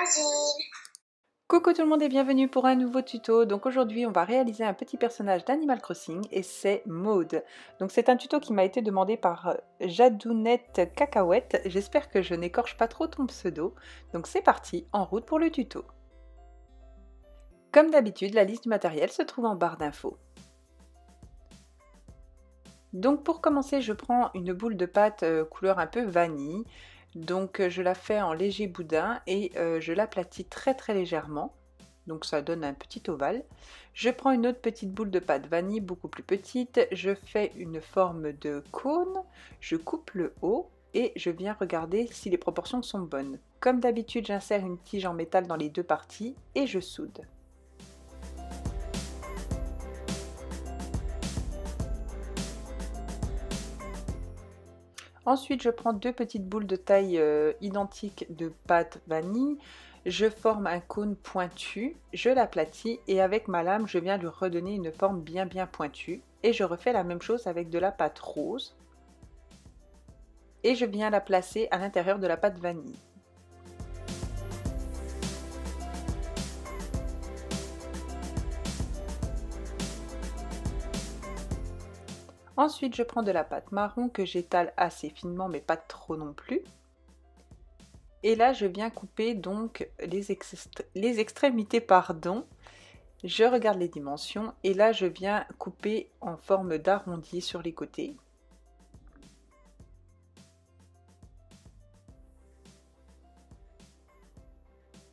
Rosine. Coucou tout le monde et bienvenue pour un nouveau tuto. Donc aujourd'hui on va réaliser un petit personnage d'Animal Crossing et c'est Maud. Donc c'est un tuto qui m'a été demandé par Jadounette Cacahuète. J'espère que je n'écorche pas trop ton pseudo. Donc c'est parti, en route pour le tuto. Comme d'habitude, la liste du matériel se trouve en barre d'infos. Donc pour commencer, je prends une boule de pâte couleur un peu vanille. Donc je la fais en léger boudin et je l'aplatis très légèrement. Donc ça donne un petit ovale. Je prends une autre petite boule de pâte vanille beaucoup plus petite. Je fais une forme de cône. Je coupe le haut et je viens regarder si les proportions sont bonnes. Comme d'habitude, j'insère une tige en métal dans les deux parties et je soude. Ensuite, je prends deux petites boules de taille identique de pâte vanille. Je forme un cône pointu, je l'aplatis et avec ma lame, je viens lui redonner une forme bien pointue. Et je refais la même chose avec de la pâte rose. Et je viens la placer à l'intérieur de la pâte vanille. Ensuite, je prends de la pâte marron que j'étale assez finement, mais pas trop non plus. Et là, je viens couper donc les extrémités, pardon. Je regarde les dimensions et là, je viens couper en forme d'arrondi sur les côtés.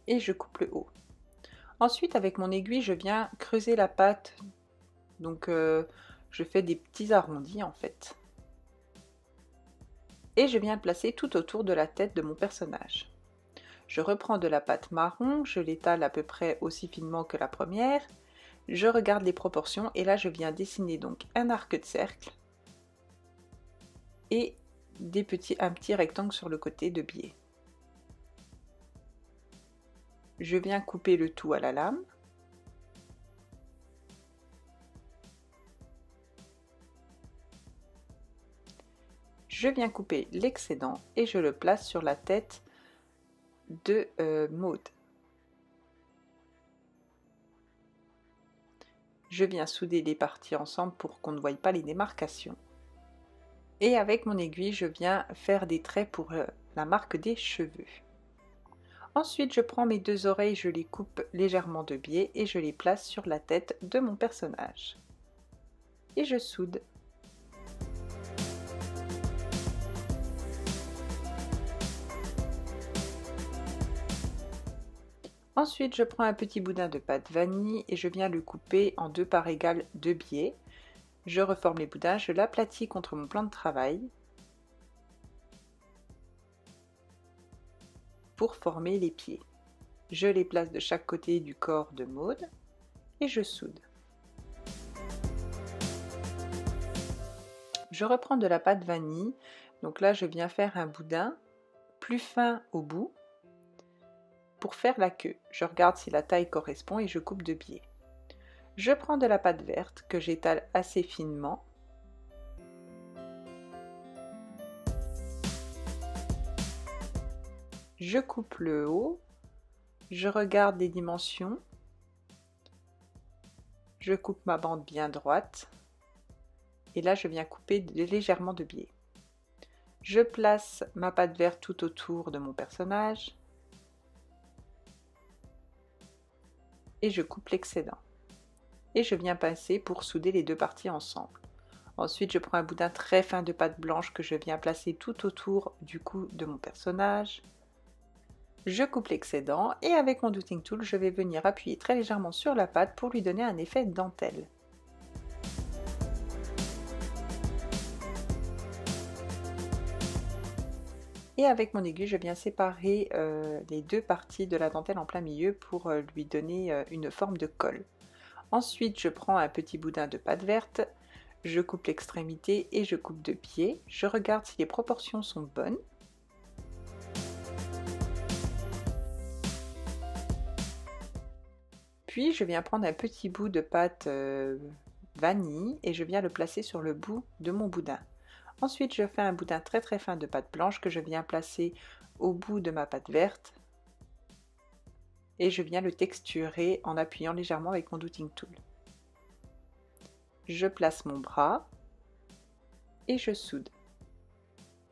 Et je coupe le haut. Ensuite, avec mon aiguille, je viens creuser la pâte. Donc, je fais des petits arrondis en fait. Et je viens le placer tout autour de la tête de mon personnage. Je reprends de la pâte marron, je l'étale à peu près aussi finement que la première. Je regarde les proportions et là je viens dessiner donc un arc de cercle et un petit rectangle sur le côté de biais. Je viens couper le tout à la lame. Je viens couper l'excédent et je le place sur la tête de Maud. Je viens souder les parties ensemble pour qu'on ne voie pas les démarcations. Et avec mon aiguille, je viens faire des traits pour la marque des cheveux. Ensuite, je prends mes deux oreilles, je les coupe légèrement de biais et je les place sur la tête de mon personnage. Et je soude. Ensuite, je prends un petit boudin de pâte vanille et je viens le couper en deux parts égales de biais. Je reforme les boudins, je l'aplatis contre mon plan de travail pour former les pieds. Je les place de chaque côté du corps de Maud et je soude. Je reprends de la pâte vanille, donc là je viens faire un boudin plus fin au bout pour faire la queue. Je regarde si la taille correspond et je coupe de biais. Je prends de la pâte verte que j'étale assez finement. Je coupe le haut. Je regarde les dimensions. Je coupe ma bande bien droite. Et là, je viens couper légèrement de biais. Je place ma pâte verte tout autour de mon personnage. Et je coupe l'excédent. Et je viens pincer pour souder les deux parties ensemble. Ensuite, je prends un boudin très fin de pâte blanche que je viens placer tout autour du cou de mon personnage. Je coupe l'excédent et avec mon Doting Tool, je vais venir appuyer très légèrement sur la pâte pour lui donner un effet dentelle. Et avec mon aiguille, je viens séparer les deux parties de la dentelle en plein milieu pour lui donner une forme de col. Ensuite, je prends un petit boudin de pâte verte, je coupe l'extrémité et je coupe de biais. Je regarde si les proportions sont bonnes. Puis, je viens prendre un petit bout de pâte vanille et je viens le placer sur le bout de mon boudin. Ensuite, je fais un boudin très fin de pâte blanche que je viens placer au bout de ma pâte verte et je viens le texturer en appuyant légèrement avec mon Dotting Tool. Je place mon bras et je soude.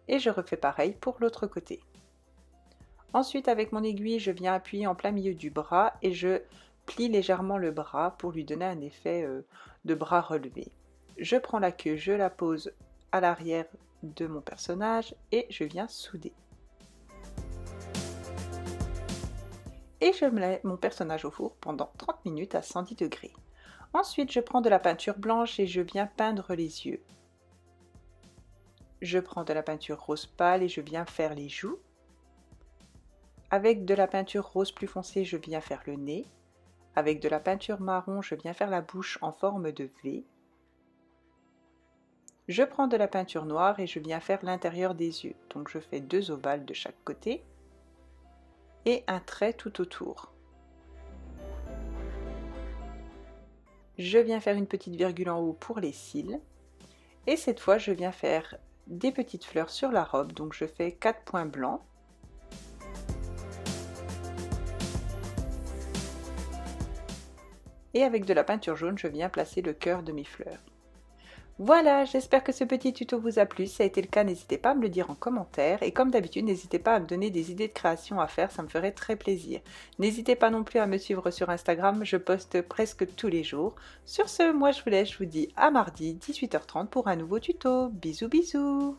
Et je refais pareil pour l'autre côté. Ensuite, avec mon aiguille, je viens appuyer en plein milieu du bras et je plie légèrement le bras pour lui donner un effet de bras relevé. Je prends la queue, je la pose à l'arrière de mon personnage et je viens souder. Et je mets mon personnage au four pendant 30 minutes à 110 degrés. Ensuite, je prends de la peinture blanche et je viens peindre les yeux. Je prends de la peinture rose pâle et je viens faire les joues. Avec de la peinture rose plus foncée, je viens faire le nez. Avec de la peinture marron, je viens faire la bouche en forme de V. Je prends de la peinture noire et je viens faire l'intérieur des yeux. Donc je fais 2 ovales de chaque côté et un trait tout autour. Je viens faire une petite virgule en haut pour les cils. Et cette fois, je viens faire des petites fleurs sur la robe. Donc je fais 4 points blancs. Et avec de la peinture jaune, je viens placer le cœur de mes fleurs. Voilà, j'espère que ce petit tuto vous a plu. Si ça a été le cas, n'hésitez pas à me le dire en commentaire. Et comme d'habitude, n'hésitez pas à me donner des idées de création à faire, ça me ferait très plaisir. N'hésitez pas non plus à me suivre sur Instagram, je poste presque tous les jours. Sur ce, moi je vous laisse, je vous dis à mardi 18h30 pour un nouveau tuto. Bisous bisous.